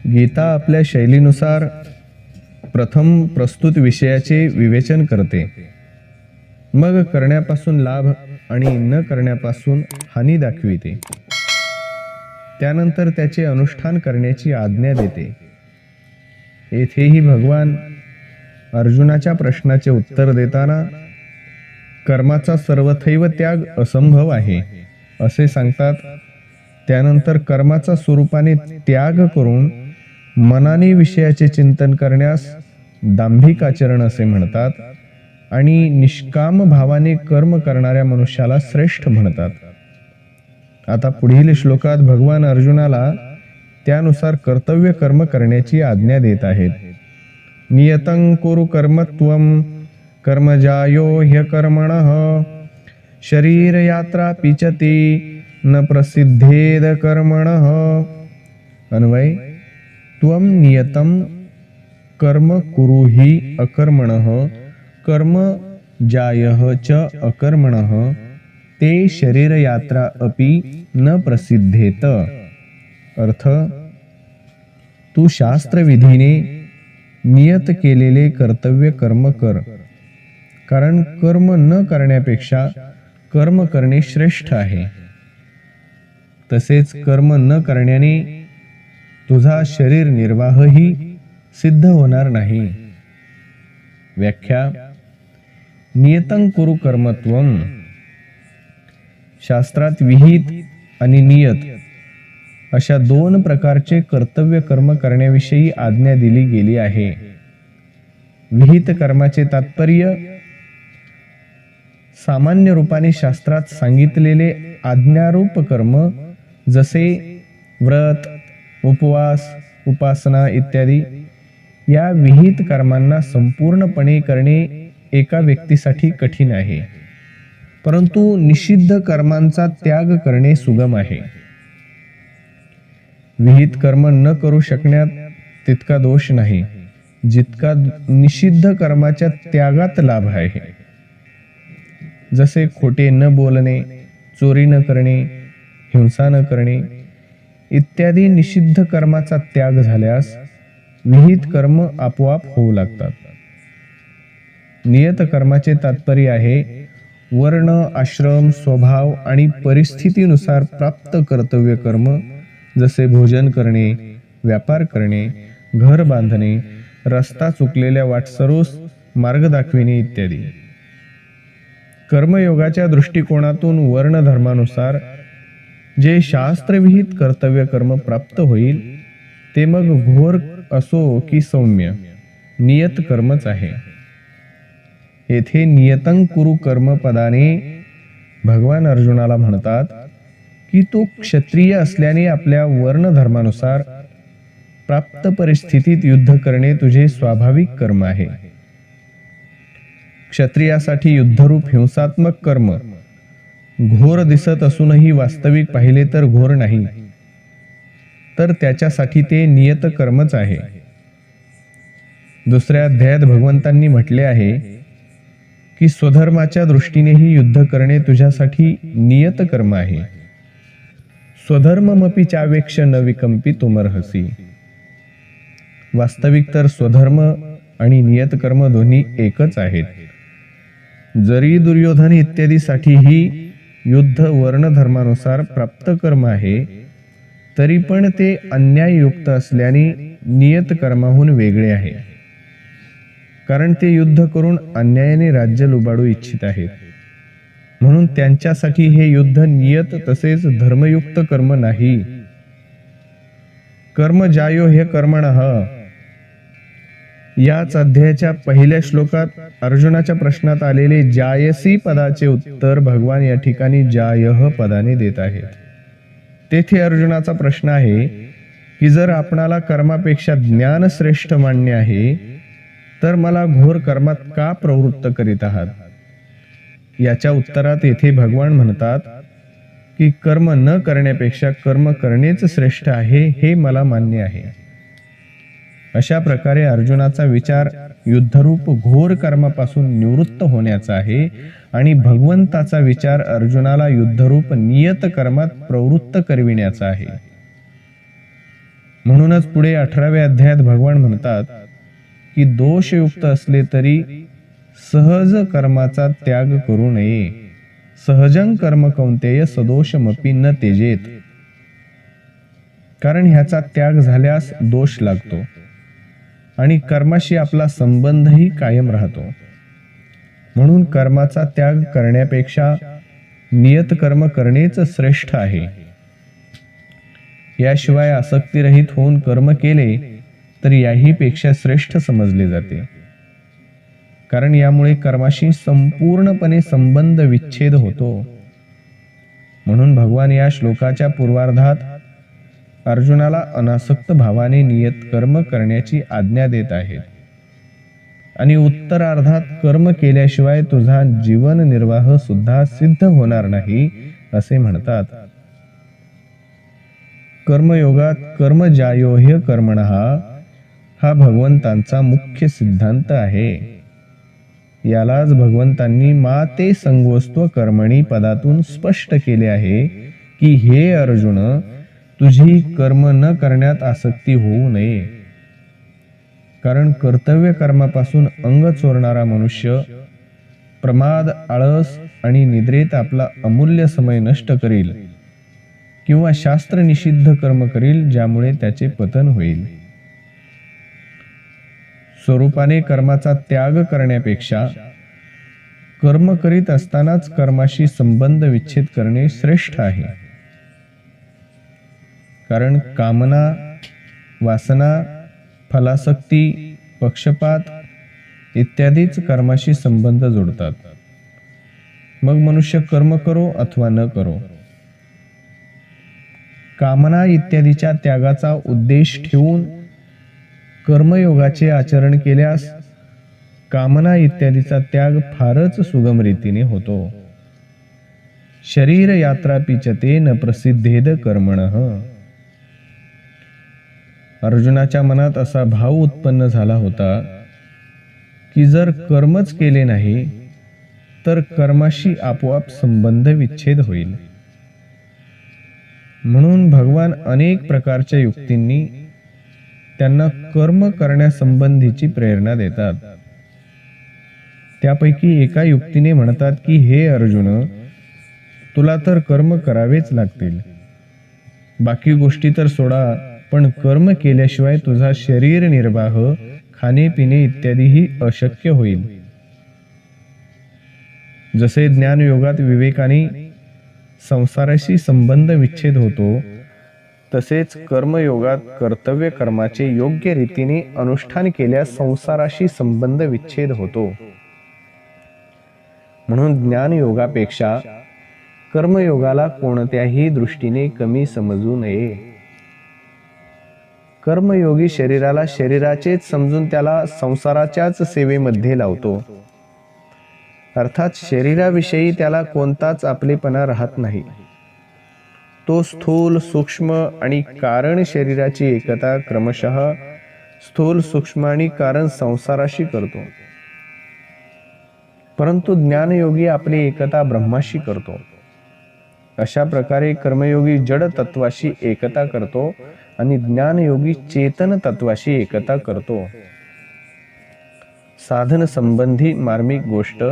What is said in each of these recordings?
गीता आपल्या शैलीनुसार प्रथम प्रस्तुत विषयाचे विवेचन करते, मग करण्यापासून लाभ आणि न करण्यापासून हानी दाखविते. त्यानंतर त्याचे अनुष्ठान करण्याची आज्ञा देते. येथेही भगवान अर्जुनाच्या प्रश्नाचे उत्तर देताना कर्माचा सर्वथैव त्याग असंभव आहे असे सांगतात. त्यानंतर कर्माचा स्वरूपाने त्याग करून मनाने विषयाचे चिंतन करण्यास दांभिक आचरण असे म्हणतात आणि निष्काम भावाने कर्म करणाऱ्या मनुष्याला श्रेष्ठ म्हणतात. आता पुढील श्लोकात भगवान अर्जुनाला त्यानुसार कर्तव्य कर्म करण्याची आज्ञा देत आहेत. नियतं कुरु कर्मत्वं कर्मजायो ह्यकर्मणः शरीर यात्रा पिचती न प्रसिद्धेद कर्मणः. अन्वय: त्वं नियतं कर्म कुरुहि अकर्मणः कर्म जायः च अकर्मणः ते शरीर यात्रा अपि न प्रसिद्धेत. अर्थ: तू शास्त्रविधीने नियत केलेले कर्तव्य कर्म कर, कारण कर्म न करण्यापेक्षा कर्म करणे श्रेष्ठ आहे. तसेच कर्म न करण्याने तुझा शरीर निर्वाहही सिद्ध होणार नाही. व्याख्या: नियतं कुरु कर्मत्वं. शास्त्रात विहित आणि नियत अशा दोन प्रकारचे कर्तव्य कर्म करण्याविषयी आज्ञा दिली गेली आहे. विहित कर्माचे तात्पर्य सामान्य रूपाने शास्त्रात सांगितलेले आज्ञारूप कर्म, जसे व्रत, उपवास, उपासना इत्यादी. या विहित कर्मांना संपूर्णपणे करणे एका व्यक्तीसाठी कठीण आहे, परंतु निषिद्ध कर्मांचा त्याग करणे सुगम आहे. विहित कर्म न करू शकण्यात तितका दोष नाही, जितका निषिद्ध कर्माच्या त्यागात लाभ आहे. जसे खोटे न बोलणे, चोरी न करणे, हिंसा न करणे इत्यादी निषिद्ध कर्माचा त्याग झाल्यास विहित कर्म आपोआप होऊ लागतात. नियत कर्माचे तात्पर्य आहे वर्ण, आश्रम, स्वभाव आणि परिस्थितीनुसार प्राप्त कर्तव्य कर्म, जसे भोजन करणे, व्यापार करणे, घर बांधणे, रस्ता चुकलेल्या वाटसरूस मार्ग दाखविणे इत्यादी. कर्मयोगाच्या दृष्टिकोनातून वर्ण धर्मानुसार जे शास्त्रविहित कर्तव्य कर्म प्राप्त होईल ते मग घोर असो की सौम्य, नियत कर्मच आहे. येथे नियतं कुरु कर्म पदाने भगवान अर्जुनाला म्हणतात की तो क्षत्रिय असल्याने आपल्या वर्ण धर्मानुसार प्राप्त परिस्थितीत युद्ध करणे तुझे स्वाभाविक कर्म आहे. क्षत्रियासाठी युद्धरूप हिंसात्मक कर्म घोर दिसत असूनही वास्तविक पाहिले तर घोर नाही, तर त्याच्यासाठी ते नियत कर्मच आहे. दुसऱ्या अध्यायात भगवंतांनी म्हटले आहे की स्वधर्माच्या दृष्टीनेही युद्ध करणे तुझ्यासाठी नियत कर्म आहे. स्वधर्ममपि चावेक्ष न विकंपितुमर्हसि. वास्तविक तर स्वधर्म आणि नियत कर्म दोन्ही एकच आहेत. जरी दुर्योधन इत्यादीसाठीही युद्ध वर्ण धर्मानुसार प्राप्त कर्म आहे, तरी पण ते अन्याययुक्त असल्याने नियत कर्माहून वेगळे आहे, कारण ते युद्ध करून अन्यायाने राज्य लुबाडू इच्छित आहेत. म्हणून त्यांच्यासाठी हे युद्ध नियत तसेच धर्मयुक्त कर्म नाही. कर्म जायो हे कर्मणः. याच अध्यायाच्या पहिल्या श्लोकात अर्जुनाच्या प्रश्नात आलेले जायसी पदाचे उत्तर भगवान या ठिकाणी जायह पदाने देत आहेत. तेथे अर्जुनाचा प्रश्न आहे की जर आपणाला कर्मापेक्षा ज्ञान श्रेष्ठ मान्य आहे, तर मला घोर कर्मात का प्रवृत्त करीत आहात? याच्या उत्तरात येथे भगवान म्हणतात की कर्म न करण्यापेक्षा कर्म करणेच श्रेष्ठ आहे हे मला मान्य आहे. अशा प्रकारे अर्जुनाचा विचार युद्धरूप घोर कर्मापासून निवृत्त होण्याचा आहे आणि भगवंताचा विचार अर्जुनाला युद्धरूप नियत कर्मात प्रवृत्त करविण्याचा आहे. म्हणूनच पुढे 18व्या अध्यायात भगवान म्हणतात की दोषयुक्त असले तरी सहज कर्माचा त्याग करू नये. सहजं कर्म कौंतेय सदोषमपि न तेजेत. कारण ह्याचा त्याग झाल्यास दोष लागतो आणि कर्माशी आपला संबंधही कायम राहतो. म्हणून कर्माचा त्याग करण्यापेक्षा नियत कर्म करणेच श्रेष्ठ आहे. याशिवाय आसक्तीरहित होऊन कर्म केले तर याही पेक्षा श्रेष्ठ समजले जाते. कारण यामुळे कर्माशी संपूर्णपणे संबंध विच्छेद होतो. म्हणून भगवान या श्लोकाच्या पूर्वार्धात अर्जुनाला अनासक्त भावाने नियत कर्म करण्याची आज्ञा देत आहेत आणि उत्तरार्धात कर्म केल्याशिवाय तुझा जीवन निर्वाह सुद्धा सिद्ध होणार नाही असे म्हणतात. कर्मयोगात कर्म ज्यायोह्य कर्मणः हा भगवंतांचा मुख्य सिद्धांत आहे. यालाच भगवंतांनी मा ते संगोस्त्व कर्मणी पदातून स्पष्ट केले आहे की हे अर्जुन, तुझी कर्म न करण्यात आसक्ती होऊ नये. कारण कर्तव्य कर्मापासून अंग चोरणारा मनुष्य प्रमाद, आळस आणि निद्रेत आपला अमूल्य समय नष्ट करील किंवा शास्त्र निषिद्ध कर्म करील, ज्यामुळे त्याचे पतन होईल. स्वरूपाने कर्माचा त्याग करण्यापेक्षा कर्म करीत असतानाच कर्माशी संबंध विच्छेद करणे श्रेष्ठ आहे. कारण कामना, वासना, फलासक्ती, पक्षपात इत्यादीच कर्माशी संबंध जोडतात. मग मनुष्य कर्म करो अथवा न करो. कामना इत्यादीच्या त्यागाचा उद्देश ठेवून कर्मयोगाचे आचरण केल्यास कामना इत्यादीचा त्याग फारच सुगम रीतीने होतो. शरीर यात्रा पिचते न प्रसिद्धेद कर्मणः. अर्जुनाच्या मनात असा भाव उत्पन्न झाला होता की जर कर्मच केले नाही तर कर्माशी आपोआप संबंध विच्छेद होईल. म्हणून भगवान अनेक प्रकारच्या युक्तींनी त्यांना कर्म करण्यासंबंधीची प्रेरणा देतात. त्यापैकी एका युक्तीने म्हणतात की हे अर्जुन, तुला तर कर्म करावेच लागतील. बाकी गोष्टी तर सोडा, पण कर्म केल्याशिवाय तुझा शरीर निर्वाह, खाणे पिणे इत्यादीही अशक्य होईल. जसे ज्ञानयोगात विवेकाने संसाराशी संबंध विच्छेद होतो, तसेच कर्मयोगात कर्तव्य कर्माचे योग्य रीतीने अनुष्ठान केल्यास संसाराशी संबंध विच्छेद होतो. म्हणून ज्ञानयोगापेक्षा कर्मयोगाला कोणत्याही दृष्टीने कमी समजू नये. कर्मयोगी शरीराला शरीराचेच समजून त्याला संसाराच्याच सेवेमध्ये लावतो. अर्थात शरीराविषयी त्याला कोणताच आपलेपणा राहत नाही. तो स्थूल, सूक्ष्म आणि कारण शरीराची एकता क्रमशः स्थूल, सूक्ष्म आणि कारण संसाराशी करतो. परंतु ज्ञानयोगी आपली एकता ब्रह्माशी करतो. अशा प्रकारे कर्मयोगी जड तत्वाशी एकता करतो आणि ज्ञानयोगी चेतन तत्वाशी एकता करतो. साधन संबंधी मार्मिक गोष्ट,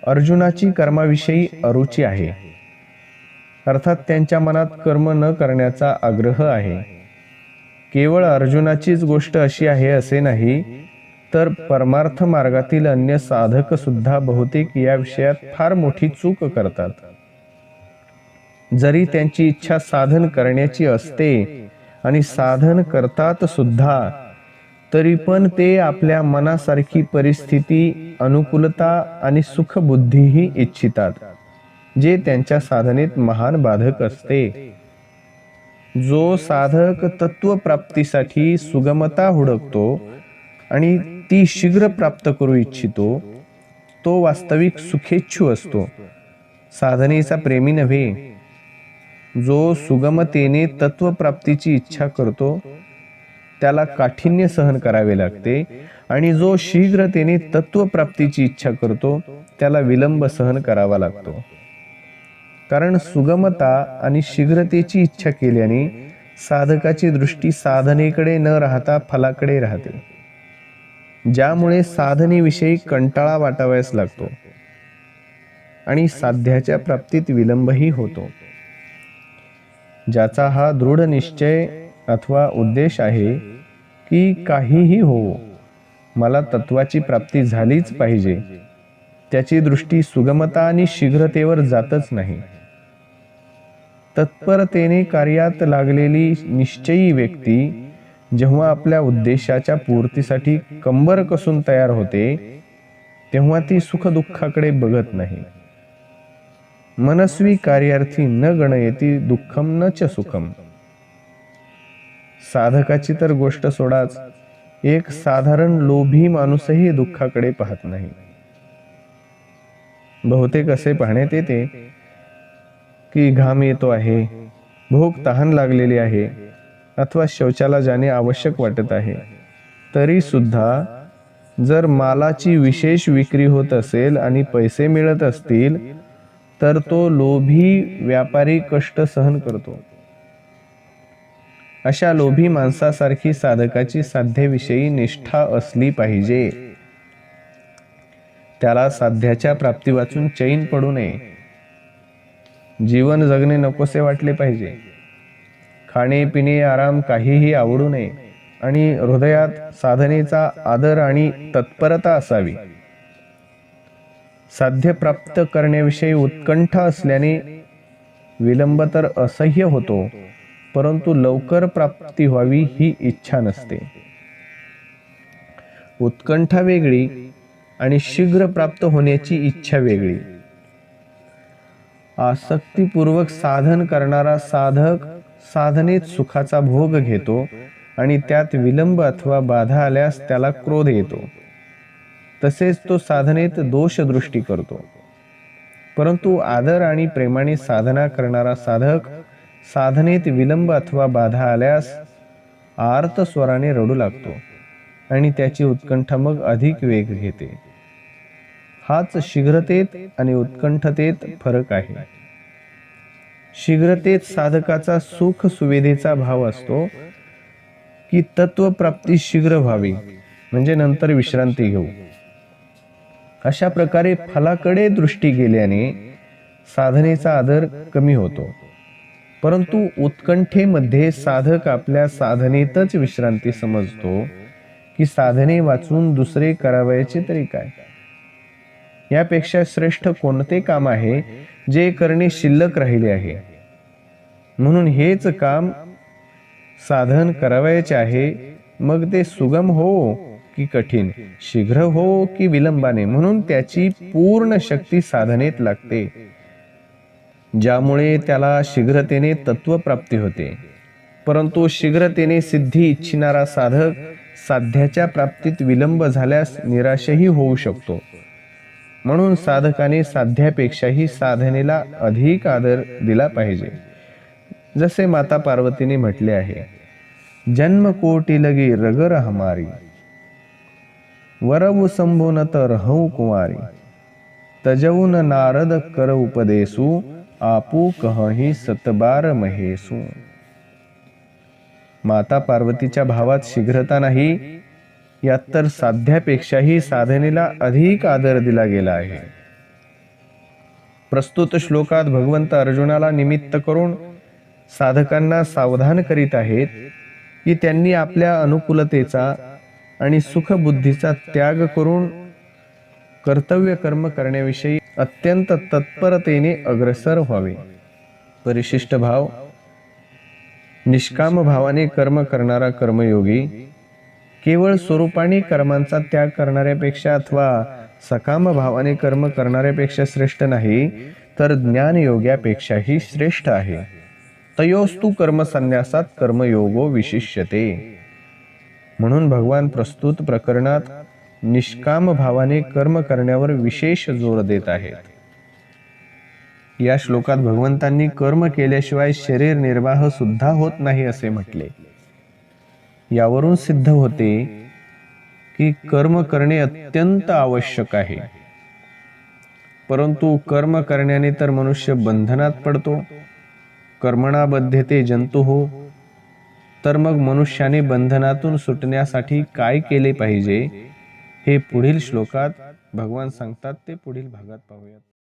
अर्जुनाची कर्माविषयी अरुची आहे. अर्थात त्यांच्या मनात कर्म न करण्याचा आग्रह आहे. केवळ अर्जुनाचीच गोष्ट अशी आहे असे नाही, तर परमार्थ मार्गातील अन्य साधक सुद्धा बहुतेक या विषयात फार मोठी चूक करतात. जरी त्यांची इच्छा साधन करण्याची असते आणि साधन करतात सुद्धा, तरी पण ते आपल्या मनासारखी परिस्थिती, अनुकूलता आणि सुखबुद्धीही इच्छितात, जे त्यांच्या साधनेत महान बाधक असते. जो साधक तत्वप्राप्तीसाठी सुगमता हुडकतो आणि ती शीघ्र प्राप्त करू इच्छितो, तो वास्तविक सुखेच्छू असतो, साधनेचा प्रेमी नव्हे. जो सुगमतेने तत्वप्राप्तीची इच्छा करतो त्याला काठिण्य सहन करावे लागते, आणि जो शीघ्रतेने तत्वप्राप्तीची इच्छा करतो त्याला विलंब सहन करावा लागतो. कारण सुगमता आणि शीघ्रतेची इच्छा केल्याने साधकाची दृष्टी साधनेकडे न राहता फलाकडे राहते, ज्यामुळे साधनेविषयी कंटाळा वाटावयास लागतो आणि साध्याच्या प्राप्तीत विलंबही होतो. ज्याचा हा दृढ निश्चय अथवा उद्देश आहे की काहीही होवो, मला तत्वाची प्राप्ती झालीच पाहिजे, त्याची दृष्टी सुगमता आणि शीघ्रतेवर जातच नाही. तत्परतेने कार्यात लागलेली निश्चयी व्यक्ती जेव्हा आपल्या उद्देशाच्या पूर्तीसाठी कंबर कसून तयार होते, तेव्हा ती सुखदुःखाकडे बघत नाही. मनस्वी कार्यार्थी न गणयती दुःखम न च सुखम. साधकाची तर गोष्ट सोडाच, एक साधारण लोभी माणूसही दुःखाकडे पाहत नाही. बहुतेक असे पाहण्यात येते की घाम येतो आहे, भूक तहान लागलेली आहे अथवा शौचाला जाणे आवश्यक वाटत आहे, तरी सुद्धा जर मालाची विशेष विक्री होत असेल आणि पैसे मिळत असतील तर तो लोभी व्यापारी कष्ट सहन करतो. अशा लोभी माणसासारखी साधकाची साध्यविषयी निष्ठा असली पाहिजे. त्याला साध्याच्या प्राप्ती वाचून चैन पडू नये. जीवन जगणे नकोसे वाटले पाहिजे. खाणे पिणे आराम काहीही आवडू नये आणि हृदयात साधनेचा आदर आणि तत्परता असावी. साध्य प्राप्त करण्याविषयी उत्कंठा असल्याने विलंब तर असह्य होतो, परंतु लवकर प्राप्ती व्हावी ही इच्छा नसते. उत्कंठा वेगळी आणि शीघ्र प्राप्त होण्याची इच्छा वेगळी. आसक्तीपूर्वक साधन करणारा साधक साधनेत सुखाचा भोग घेतो आणि त्यात विलंब अथवा बाधा आल्यास त्याला क्रोध येतो. तसेच तो साधनेत दोष दृष्टी करतो. परंतु आदर आणि प्रेमाने साधना करणारा साधक साधनेत विलंब अथवा बाधा आल्यास आर्त स्वराने रडू लागतो आणि त्याची उत्कंठा मग अधिक वेग घेते. हाच शीघ्रतेत आणि उत्कंठतेत फरक आहे. शीघ्रतेत साधकाचा सुख सुविधेचा भाव असतो की तत्वप्राप्ती शीघ्र व्हावी, म्हणजे नंतर विश्रांती घेऊ. अशा प्रकारे फलाकडे दृष्टी गेल्याने साधनेचा आदर कमी होतो. परंतु उत्कंठेमध्ये साधक आपल्या साधनेतच विश्रांती समजतो की साधने वाचून दुसरे करावयाचे तरी काय. यापेक्षा श्रेष्ठ कोणते काम आहे जे करणे शिल्लक राहिले आहे, म्हणून हेच काम साधन करावयाचे आहे. मग ते सुगम हो की कठीण, शीघ्र हो की विलंबाने, म्हणून त्याची पूर्ण शक्ती साधनेत लागते, ज्यामुळे त्याला शीघ्रतेने तत्वप्राप्ती होते. परंतु शीघ्रतेने सिद्धी इच्छिणारा साधक साध्याच्या प्राप्तीत विलंब झाल्यास निराशही होऊ शकतो. म्हणून साधकाने साध्यापेक्षाही साधनेला अधिक आदर दिला पाहिजे. जसे माता पार्वतीने म्हटले आहे, जन्म कोटी लगी रगर हमारी, वरवु संभोनत रहू कुमारी, तजऊन नारद कर उपदेसु, आपू कहही सतबार महेसू. माता पार्वतीच्या भावात शीघ्रता नाही, यात तर साध्यापेक्षाही साधनेला अधिक आदर दिला गेला आहे. प्रस्तुत श्लोकात भगवंत अर्जुनाला निमित्त करून साधकांना सावधान करीत आहेत की त्यांनी आपल्या अनुकूलतेचा आणि सुखबुद्धीचा त्याग करून कर्तव्य कर्म करण्याविषयी अत्यंत तत्परतेने अग्रसर व्हावे. परिशिष्ट भाव. निष्काम भावाने कर्म करणारा कर्मयोगी केवळ स्वरूपाने कर्मांचा त्याग करणाऱ्यापेक्षा अथवा सकाम भावाने कर्म करणाऱ्यापेक्षा श्रेष्ठ नाही, तर ज्ञानयोग्यापेक्षाही श्रेष्ठ आहे. तयोस्तु कर्मसन्यासात कर्मयोगो विशिष्यते. म्हणून भगवान प्रस्तुत प्रकरणात निष्काम भावाने कर्म करण्यावर विशेष जोर देत आहेत. या श्लोकात भगवंतांनी कर्म केल्याशिवाय शरीर निर्वाह सुद्धा होत नाही असे म्हटले. यावरून सिद्ध होते की कर्म करणे अत्यंत आवश्यक आहे. परंतु कर्म करण्याने तर मनुष्य बंधनात पडतो. कर्मणा बध्यते जंतुः तर मग मनुष्याने बंधनातून सुटण्यासाठी काय केले पाहिजे हे पुढील श्लोकात भगवान सांगतात, ते पुढील भागात पाहूयात.